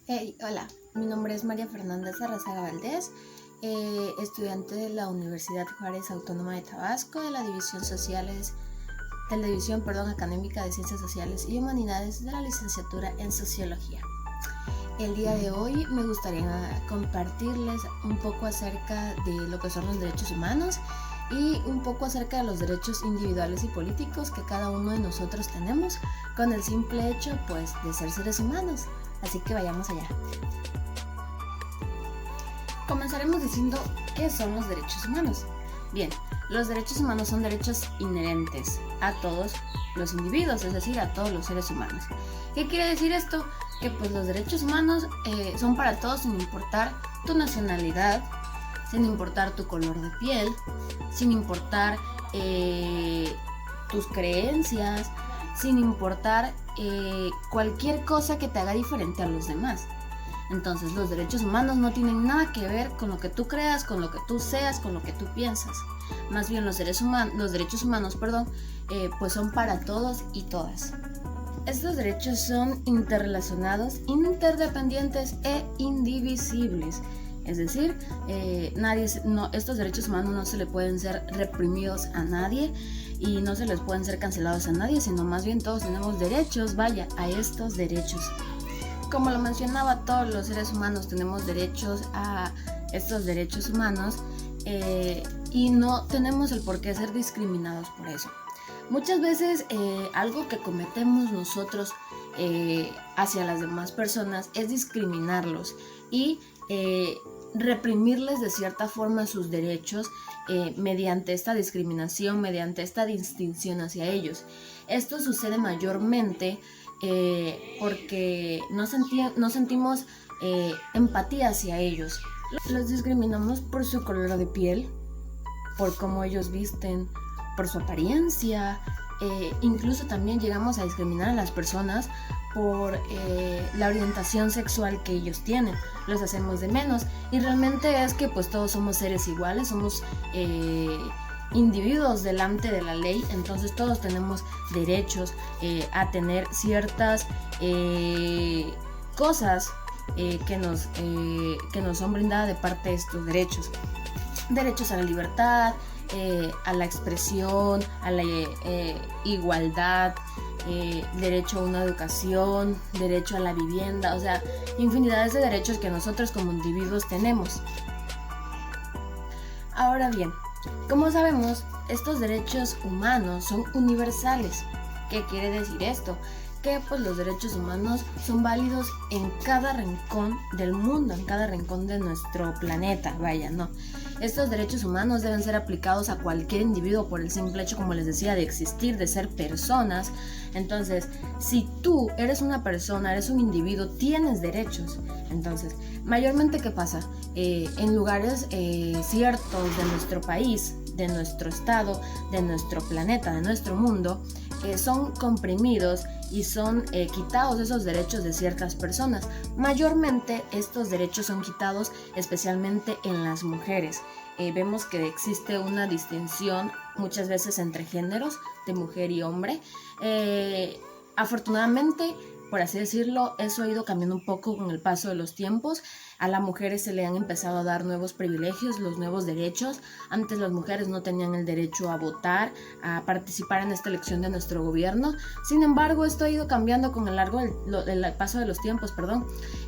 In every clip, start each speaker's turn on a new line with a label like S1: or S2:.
S1: Hey, hola, mi nombre es María Fernández Arrazaga Valdés, estudiante de la Universidad Juárez Autónoma de Tabasco de la División Académica de Ciencias Sociales y Humanidades de la licenciatura en Sociología. El día de hoy me gustaría compartirles un poco acerca de lo que son los derechos humanos y un poco acerca de los derechos individuales y políticos que cada uno de nosotros tenemos con el simple hecho, pues, de ser seres humanos. Así que vayamos allá. Comenzaremos diciendo qué son los derechos humanos. Bien, los derechos humanos son derechos inherentes a todos los individuos, es decir, a todos los seres humanos. ¿Qué quiere decir esto? Que pues los derechos humanos son para todos sin importar tu nacionalidad, sin importar tu color de piel, sin importar tus creencias, sin importar cualquier cosa que te haga diferente a los demás. Entonces los derechos humanos no tienen nada que ver con lo que tú creas, con lo que tú seas, con lo que tú piensas. Más bien los derechos humanos, pues son para todos y todas. Estos derechos son interrelacionados, interdependientes e indivisibles. Es decir, estos derechos humanos no se le pueden ser reprimidos a nadie y no se les pueden ser cancelados a nadie, sino más bien todos tenemos derechos, a estos derechos. Como lo mencionaba, todos los seres humanos tenemos derechos a estos derechos humanos y no tenemos el por qué ser discriminados por eso. Muchas veces algo que cometemos nosotros hacia las demás personas es discriminarlos y reprimirles de cierta forma sus derechos mediante esta discriminación, mediante esta distinción hacia ellos. Esto sucede mayormente porque no sentimos empatía hacia ellos. Los discriminamos por su color de piel, por cómo ellos visten, por su apariencia, incluso también llegamos a discriminar a las personas por la orientación sexual que ellos tienen. Los hacemos de menos y realmente es que pues todos somos seres iguales, somos individuos delante de la ley, entonces todos tenemos derechos a tener ciertas cosas que nos son brindadas de parte de estos derechos. Derechos a la libertad, a la expresión, a la igualdad, derecho a una educación, derecho a la vivienda, o sea, infinidades de derechos que nosotros como individuos tenemos. Ahora bien, como sabemos, estos derechos humanos son universales. ¿Qué quiere decir esto? Que pues los derechos humanos son válidos en cada rincón del mundo, en cada rincón de nuestro planeta, ¿no? Estos derechos humanos deben ser aplicados a cualquier individuo por el simple hecho, como les decía, de existir, de ser personas. Entonces, si tú eres una persona, eres un individuo, tienes derechos. Entonces, mayormente, ¿qué pasa? En lugares ciertos de nuestro país, de nuestro estado, de nuestro planeta, de nuestro mundo, son comprimidos y son quitados esos derechos de ciertas personas. Mayormente estos derechos son quitados especialmente en las mujeres. Vemos que existe una distinción muchas veces entre géneros de mujer y hombre. Afortunadamente, por así decirlo, eso ha ido cambiando un poco con el paso de los tiempos. A las mujeres se le han empezado a dar nuevos privilegios, los nuevos derechos. Antes las mujeres no tenían el derecho a votar, a participar en esta elección de nuestro gobierno. Sin embargo, esto ha ido cambiando con el paso de los tiempos,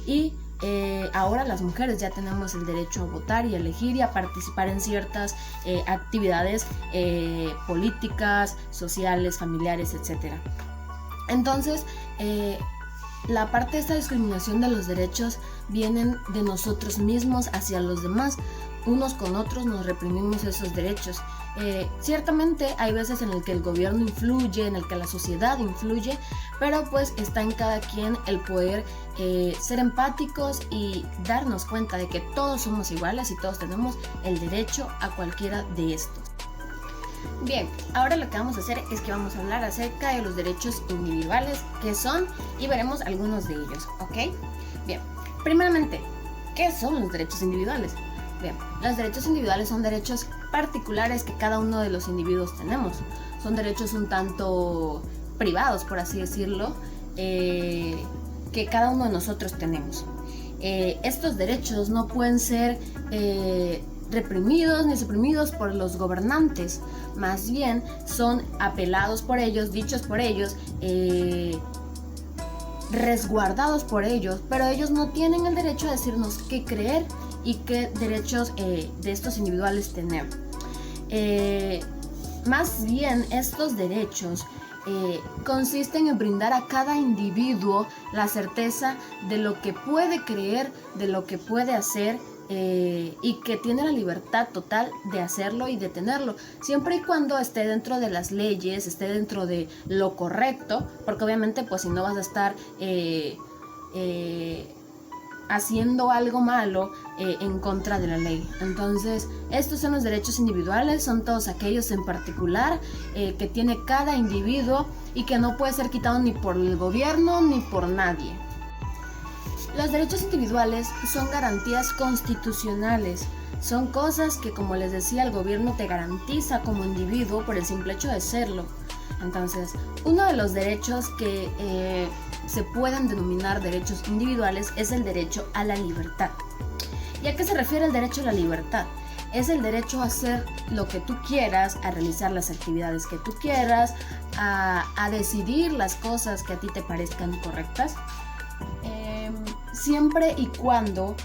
S1: y ahora las mujeres ya tenemos el derecho a votar y a elegir y a participar en ciertas actividades políticas, sociales, familiares, etc. Entonces, la parte de esta discriminación de los derechos vienen de nosotros mismos hacia los demás. Unos con otros nos reprimimos esos derechos. Ciertamente hay veces en el que el gobierno influye, en el que la sociedad influye, pero pues está en cada quien el poder ser empáticos y darnos cuenta de que todos somos iguales y todos tenemos el derecho a cualquiera de estos. Bien, ahora lo que vamos a hacer es que vamos a hablar acerca de los derechos individuales, que son, y veremos algunos de ellos, ¿ok? Bien, primeramente, ¿qué son los derechos individuales? Bien, los derechos individuales son derechos particulares que cada uno de los individuos tenemos. Son derechos un tanto privados, por así decirlo, que cada uno de nosotros tenemos. Estos derechos no pueden ser reprimidos ni suprimidos por los gobernantes, más bien son apelados por ellos, dichos por ellos, resguardados por ellos, pero ellos no tienen el derecho a decirnos qué creer y qué derechos de estos individuales tener. Más bien estos derechos consisten en brindar a cada individuo la certeza de lo que puede creer, de lo que puede hacer, y que tiene la libertad total de hacerlo y de tenerlo, siempre y cuando esté dentro de las leyes, esté dentro de lo correcto, porque obviamente pues si no vas a estar haciendo algo malo en contra de la ley. Entonces, estos son los derechos individuales, son todos aquellos en particular que tiene cada individuo y que no puede ser quitado ni por el gobierno ni por nadie. Los derechos individuales son garantías constitucionales, son cosas que, como les decía, el gobierno te garantiza como individuo por el simple hecho de serlo. Entonces, uno de los derechos que se pueden denominar derechos individuales es el derecho a la libertad. ¿Y a qué se refiere el derecho a la libertad? Es el derecho a hacer lo que tú quieras, a realizar las actividades que tú quieras, a decidir las cosas que a ti te parezcan correctas, siempre y cuando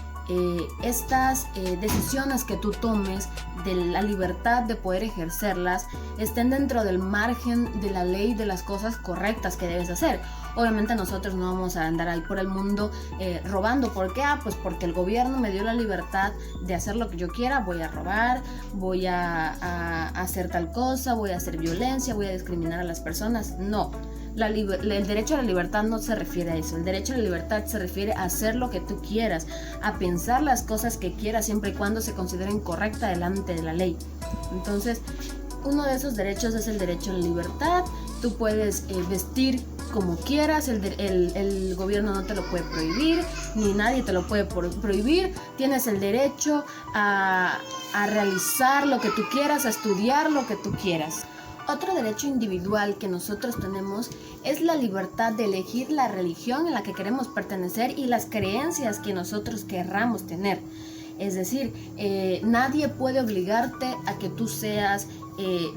S1: estas decisiones que tú tomes de la libertad de poder ejercerlas estén dentro del margen de la ley, de las cosas correctas que debes hacer. Obviamente nosotros no vamos a andar ahí por el mundo robando. ¿Por qué? Pues porque el gobierno me dio la libertad de hacer lo que yo quiera. Voy a robar, voy a hacer tal cosa, voy a hacer violencia, voy a discriminar a las personas. No. El derecho a la libertad no se refiere a eso. El derecho a la libertad se refiere a hacer lo que tú quieras, a pensar las cosas que quieras siempre y cuando se consideren correctas delante de la ley. Entonces, uno de esos derechos es el derecho a la libertad. Tú puedes vestir como quieras, el gobierno no te lo puede prohibir, ni nadie te lo puede prohibir. Tienes el derecho a realizar lo que tú quieras, a estudiar lo que tú quieras. Otro derecho individual que nosotros tenemos es la libertad de elegir la religión en la que queremos pertenecer y las creencias que nosotros querramos tener. Es decir, nadie puede obligarte a que tú seas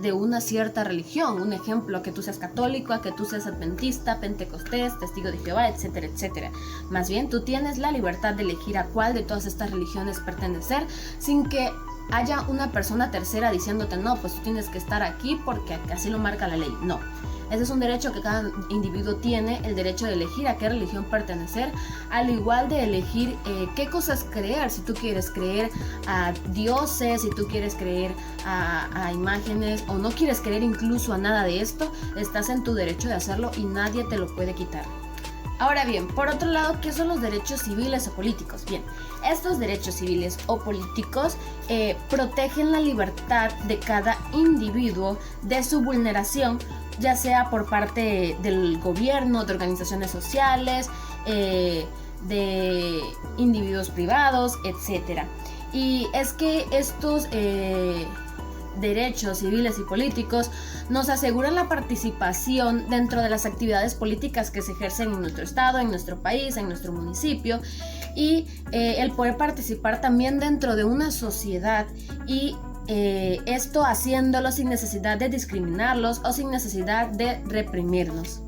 S1: de una cierta religión. Un ejemplo, a que tú seas católico, a que tú seas adventista, pentecostés, testigo de Jehová, etcétera, etcétera. Más bien, tú tienes la libertad de elegir a cuál de todas estas religiones pertenecer sin que haya una persona tercera diciéndote, no, pues tú tienes que estar aquí porque así lo marca la ley. No, ese es un derecho que cada individuo tiene, el derecho de elegir a qué religión pertenecer, al igual de elegir qué cosas creer. Si tú quieres creer a dioses, si tú quieres creer a imágenes o no quieres creer incluso a nada de esto, estás en tu derecho de hacerlo y nadie te lo puede quitar. Ahora bien, por otro lado, ¿qué son los derechos civiles o políticos? Bien, estos derechos civiles o políticos protegen la libertad de cada individuo de su vulneración, ya sea por parte del gobierno, de organizaciones sociales, de individuos privados, etc. Y es que estos derechos civiles y políticos nos aseguran la participación dentro de las actividades políticas que se ejercen en nuestro estado, en nuestro país, en nuestro municipio, y el poder participar también dentro de una sociedad y esto haciéndolo sin necesidad de discriminarlos o sin necesidad de reprimirnos.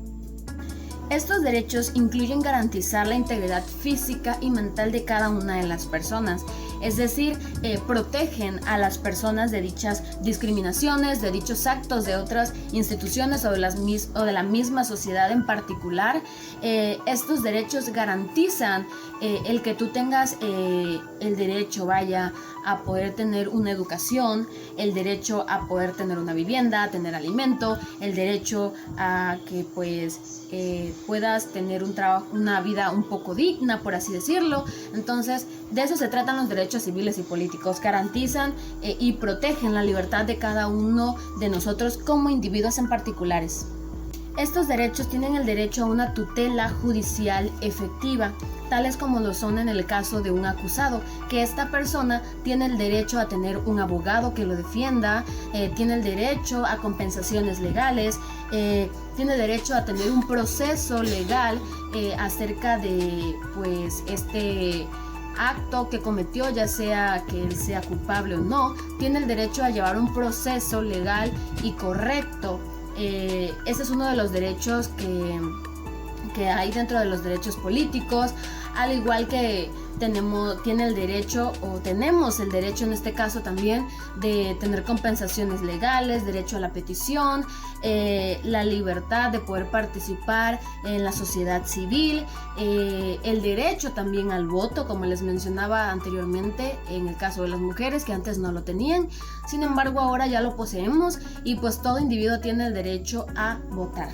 S1: Estos derechos incluyen garantizar la integridad física y mental de cada una de las personas, es decir, protegen a las personas de dichas discriminaciones, de dichos actos de otras instituciones o de la misma sociedad en particular. Estos derechos garantizan el que tú tengas el derecho, a poder tener una educación, el derecho a poder tener una vivienda, a tener alimento, el derecho a que puedas tener un trabajo, una vida un poco digna, por así decirlo. Entonces, de eso se tratan los derechos civiles y políticos. Garantizan y protegen la libertad de cada uno de nosotros como individuos en particulares. Estos derechos tienen el derecho a una tutela judicial efectiva, tales como lo son en el caso de un acusado, que esta persona tiene el derecho a tener un abogado que lo defienda, tiene el derecho a compensaciones legales, tiene derecho a tener un proceso legal acerca de pues este acto que cometió, ya sea que él sea culpable o no, tiene el derecho a llevar un proceso legal y correcto. Ese es uno de los derechos que hay dentro de los derechos políticos, al igual que tenemos el derecho en este caso también de tener compensaciones legales, derecho a la petición, la libertad de poder participar en la sociedad civil, el derecho también al voto, como les mencionaba anteriormente en el caso de las mujeres que antes no lo tenían, sin embargo ahora ya lo poseemos y pues todo individuo tiene el derecho a votar.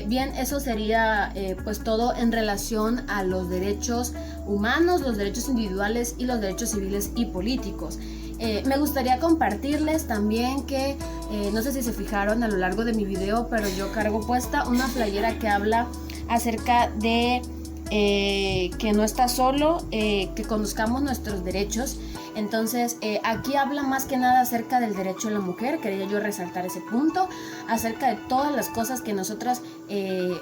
S1: Bien, eso sería pues todo en relación a los derechos humanos, los derechos individuales y los derechos civiles y políticos. Me gustaría compartirles también que, no sé si se fijaron a lo largo de mi video, pero yo cargo puesta una playera que habla acerca de que no está solo, que conozcamos nuestros derechos. Entonces aquí habla más que nada acerca del derecho a la mujer. Quería yo resaltar ese punto, acerca de todas las cosas que nosotras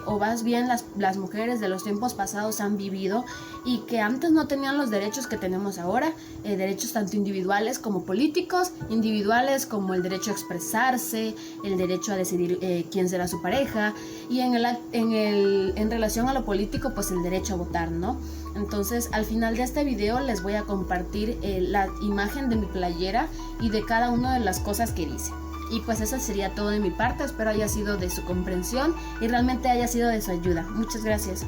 S1: o más bien las mujeres de los tiempos pasados han vivido y que antes no tenían los derechos que tenemos ahora, derechos tanto individuales como políticos, individuales como el derecho a expresarse, el derecho a decidir quién será su pareja, y en relación a lo político pues el derecho a votar, ¿no? Entonces al final de este video les voy a compartir la imagen de mi playera y de cada una de las cosas que dice. Y pues eso sería todo de mi parte, espero haya sido de su comprensión y realmente haya sido de su ayuda. Muchas gracias.